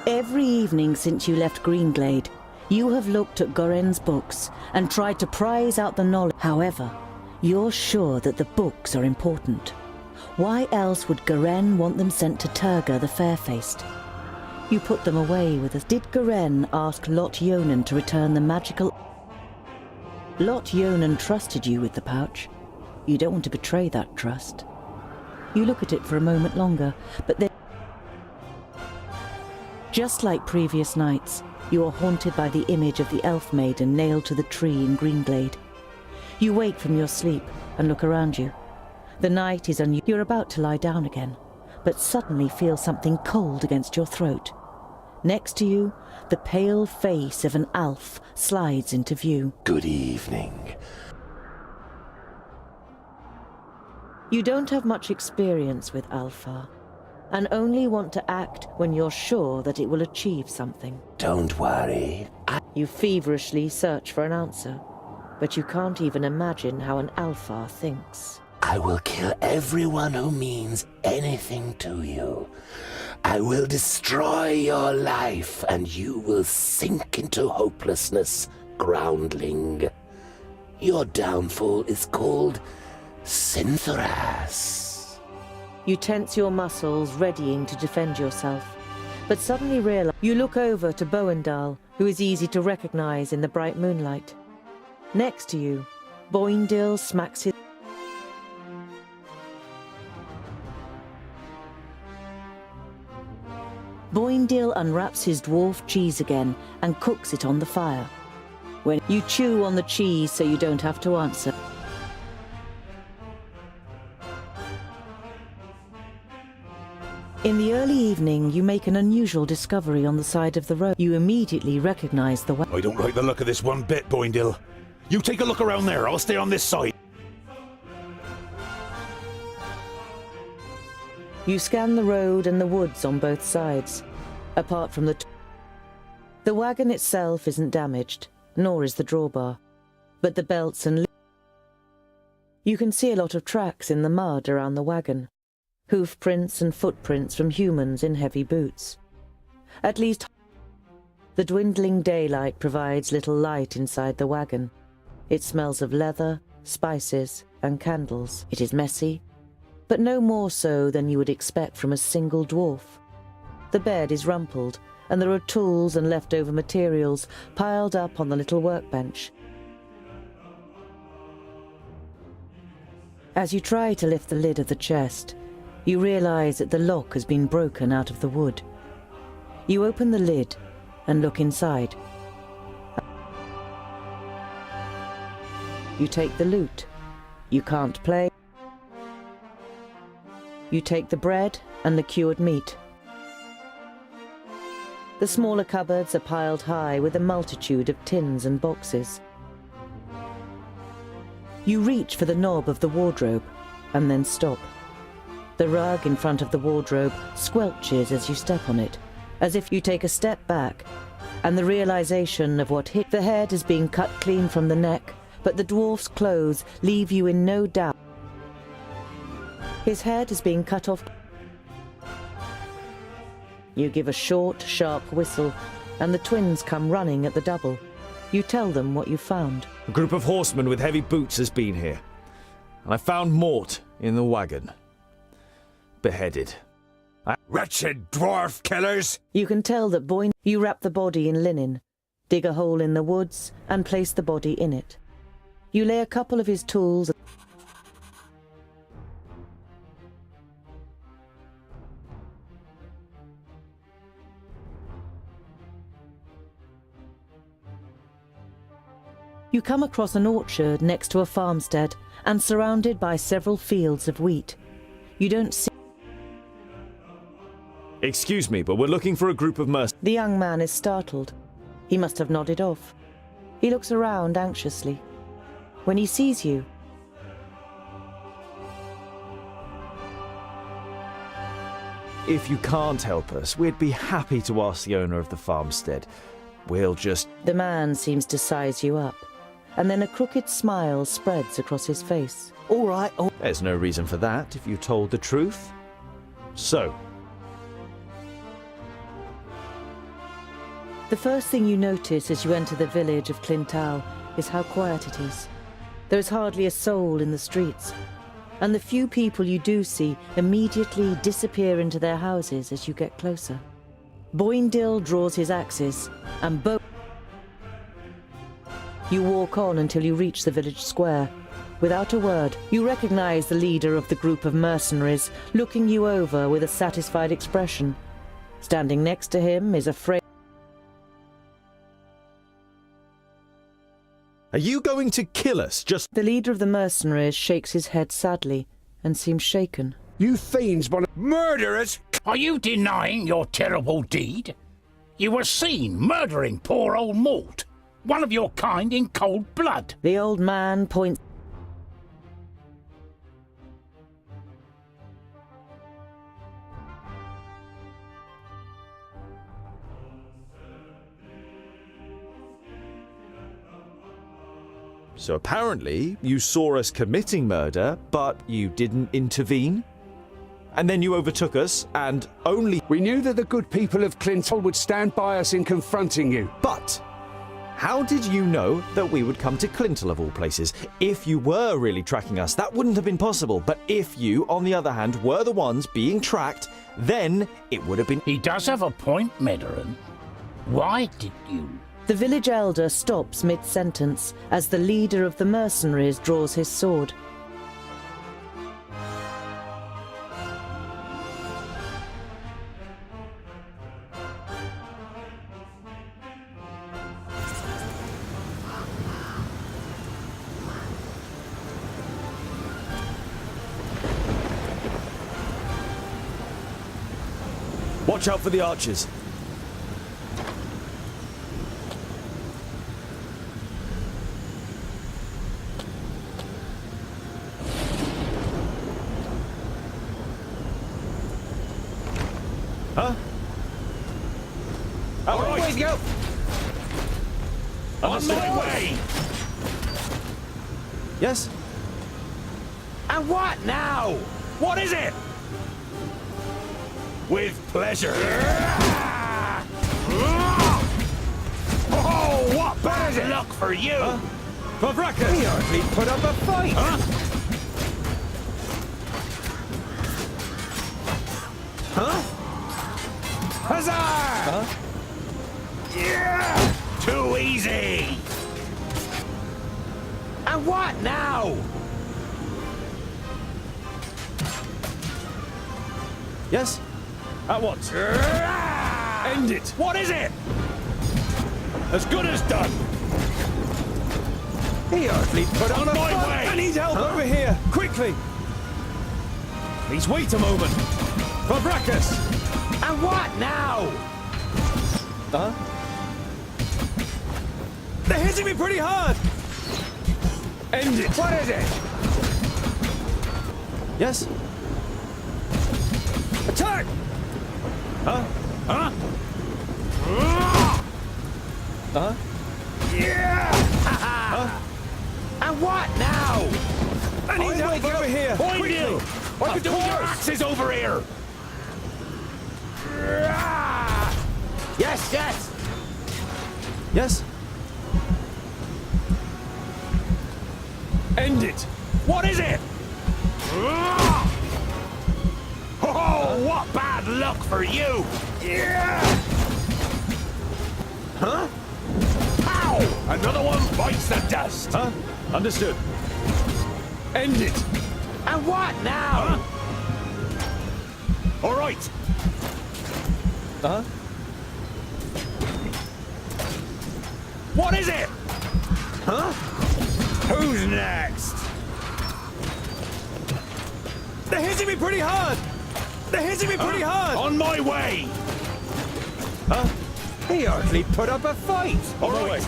Every evening since you left Greenglade, you have looked at Goren's books and tried to prize out the knowledge. However, you're sure that the books are important. Why else would Goren want them sent to Turga the Fair-Faced? You put them away with us. Did Goren ask Lot Yonan to return the magical... Lot Yonan trusted you with the pouch. You don't want to betray that trust. You look at it for a moment longer, but then... Just like previous nights, you are haunted by the image of the elf maiden nailed to the tree in Greenglade. You wake from your sleep and look around you. The night is unusual. You're about to lie down again, but suddenly feel something cold against your throat. Next to you, the pale face of an elf slides into view. Good evening. You don't have much experience with Alpha, and only want to act when you're sure that it will achieve something. Don't worry. You feverishly search for an answer, but you can't even imagine how an Alpha thinks. I will kill everyone who means anything to you. I will destroy your life, and you will sink into hopelessness, groundling. Your downfall is called Synthoras. You tense your muscles, readying to defend yourself, but suddenly realize you look over to Boendal, who is easy to recognize in the bright moonlight. Next to you, Boindil smacks his... Boindil unwraps his dwarf cheese again and cooks it on the fire. When you chew on the cheese so you don't have to answer. In the early evening, you make an unusual discovery on the side of the road. You immediately recognize the way. I don't like the look of this one bit, Boindil. You take a look around there, I'll stay on this side. You scan the road and the woods on both sides, apart from the wagon itself isn't damaged, nor is the drawbar, but the belts and... You can see a lot of tracks in the mud around the wagon, hoof prints and footprints from humans in heavy boots. At least the dwindling daylight provides little light inside the wagon. It smells of leather, spices, and candles. It is messy, but no more so than you would expect from a single dwarf. The bed is rumpled, and there are tools and leftover materials piled up on the little workbench. As you try to lift the lid of the chest, you realize that the lock has been broken out of the wood. You open the lid and look inside. You take the loot. You can't play. You take the bread and the cured meat. The smaller cupboards are piled high with a multitude of tins and boxes. You reach for the knob of the wardrobe and then stop. The rug in front of the wardrobe squelches as you step on it, as if you take a step back, and the realization of what hit the head is being cut clean from the neck, but the dwarf's clothes leave you in no doubt. His head is being cut off. You give a short, sharp whistle, and the twins come running at the double. You tell them what you found. A group of horsemen with heavy boots has been here, and I found Mort in the wagon. Beheaded. Wretched dwarf killers! You can tell that you wrap the body in linen, dig a hole in the woods, and place the body in it. You lay a couple of his tools. You come across an orchard next to a farmstead and surrounded by several fields of wheat. You don't see... Excuse me, but we're looking for a group of mercenaries. The young man is startled. He must have nodded off. He looks around anxiously. When he sees you, If you can't help us, we'd be happy to ask the owner of the farmstead. We'll just... the man seems to size you up, and then a crooked smile spreads across his face. All right. Oh. There's no reason for that if you told the truth. So, The first thing you notice as you enter the village of Clintal is how quiet it is. There is hardly a soul in the streets, and the few people you do see immediately disappear into their houses as you get closer. Boindil draws his axes, and you walk on until you reach the village square. Without a word, you recognize the leader of the group of mercenaries, looking you over with a satisfied expression. Standing next to him is a frail... Are you going to kill us just... The leader of the mercenaries shakes his head sadly and seems shaken. You fiends want to... Murderers! Are you denying your terrible deed? You were seen murdering poor old Mort, one of your kind, in cold blood. The old man points... So apparently, you saw us committing murder, but you didn't intervene? And then you overtook us, and only... We knew that the good people of Clintal would stand by us in confronting you. But how did you know that we would come to Clintal of all places? If you were really tracking us, that wouldn't have been possible. But if you, on the other hand, were the ones being tracked, then it would have been... He does have a point, Medarin. Why did you... The village elder stops mid-sentence as the leader of the mercenaries draws his sword. Watch out for the archers. Huh? All right, Where'd you go? on my way! Yes? And what now? What is it? With pleasure. Oh, what bad luck for you! Favraka! We hardly put up a fight. Huh? Huh? Huzzah! Yeah! Too easy! And what now? Yes? At once. End it! What is it? As good as done! He hardly put on a My fight. way! I need help over here! Quickly! Please wait a moment! Fabrakas! And what now? Huh? They're hitting me pretty hard! End it! What is it? Yes? Attack! Huh? Huh? Huh? Yeah! And what now? I need help over here! Point you! What you doing with your axes over here? Yes, yes! Yes? End it! What is it? Oh, what bad luck for you! Yeah! Huh? Pow! Another one bites the dust! Huh? Understood. End it! And what now? All right! Huh? What is it? Huh? Who's next? They're hitting me pretty hard! They're hitting me pretty hard! On my way! Huh? He hardly put up a fight. All right!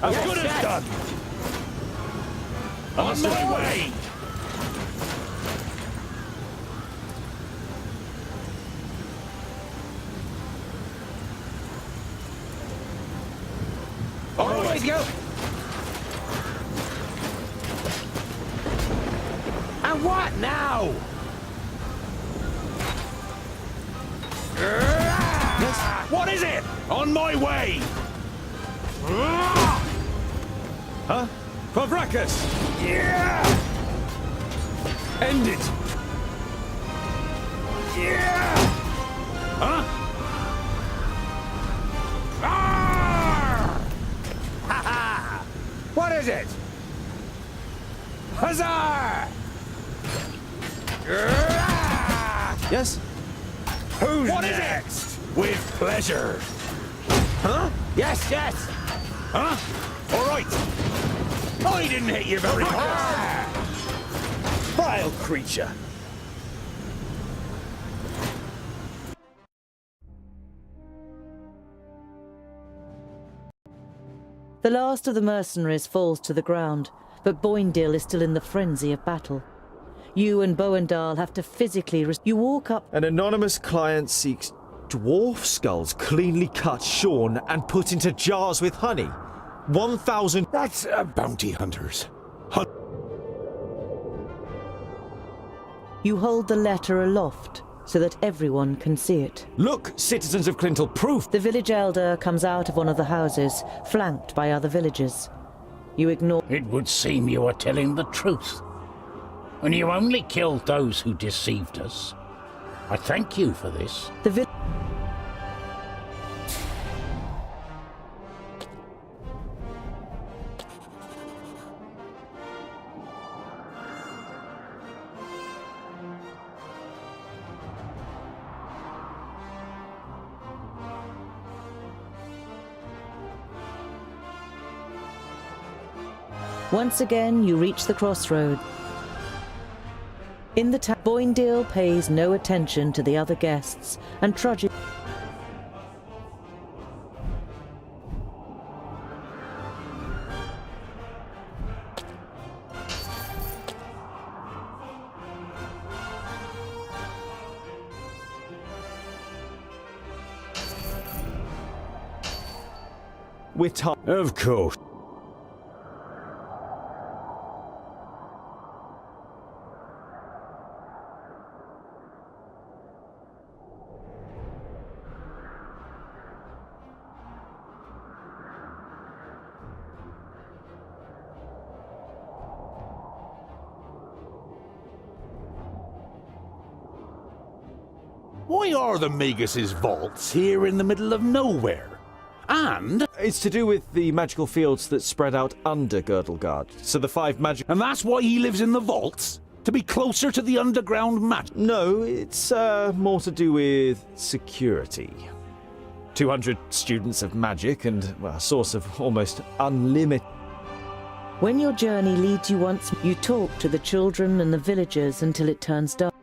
As good as done! On my way! All right, Go. and what now? Yes? What What is it? On my way! Huh? Pavrakas! Yeah! End it! Yeah! Huh? Ah! What is it? Huzzah! Yes? Who's what next? Is it? With pleasure. Huh? Yes, yes! Huh? All right. I didn't hit you very hard. Vile creature. The last of the mercenaries falls to the ground, but Boindil is still in the frenzy of battle. You and Boendal have to physically... You walk up... An anonymous client seeks dwarf skulls cleanly cut, shorn, and put into jars with honey. 1,000... That's bounty hunters. You hold the letter aloft so that everyone can see it. Look, citizens of Clintel, proof! The village elder comes out of one of the houses, flanked by other villagers. You ignore... It would seem you are telling the truth. And you only killed those who deceived us. I thank you for this. The Once again, you reach the crossroad. In the town, Boindil pays no attention to the other guests and trudges. We're tired. Of course. Why are the Magus' vaults here in the middle of nowhere? And... It's to do with the magical fields that spread out under Girdlegard. So the 5 magic... And that's why he lives in the vaults? To be closer to the underground magic? No, it's more to do with security. 200 students of magic and well, a source of almost unlimited... When your journey leads you once, you talk to the children and the villagers until it turns dark.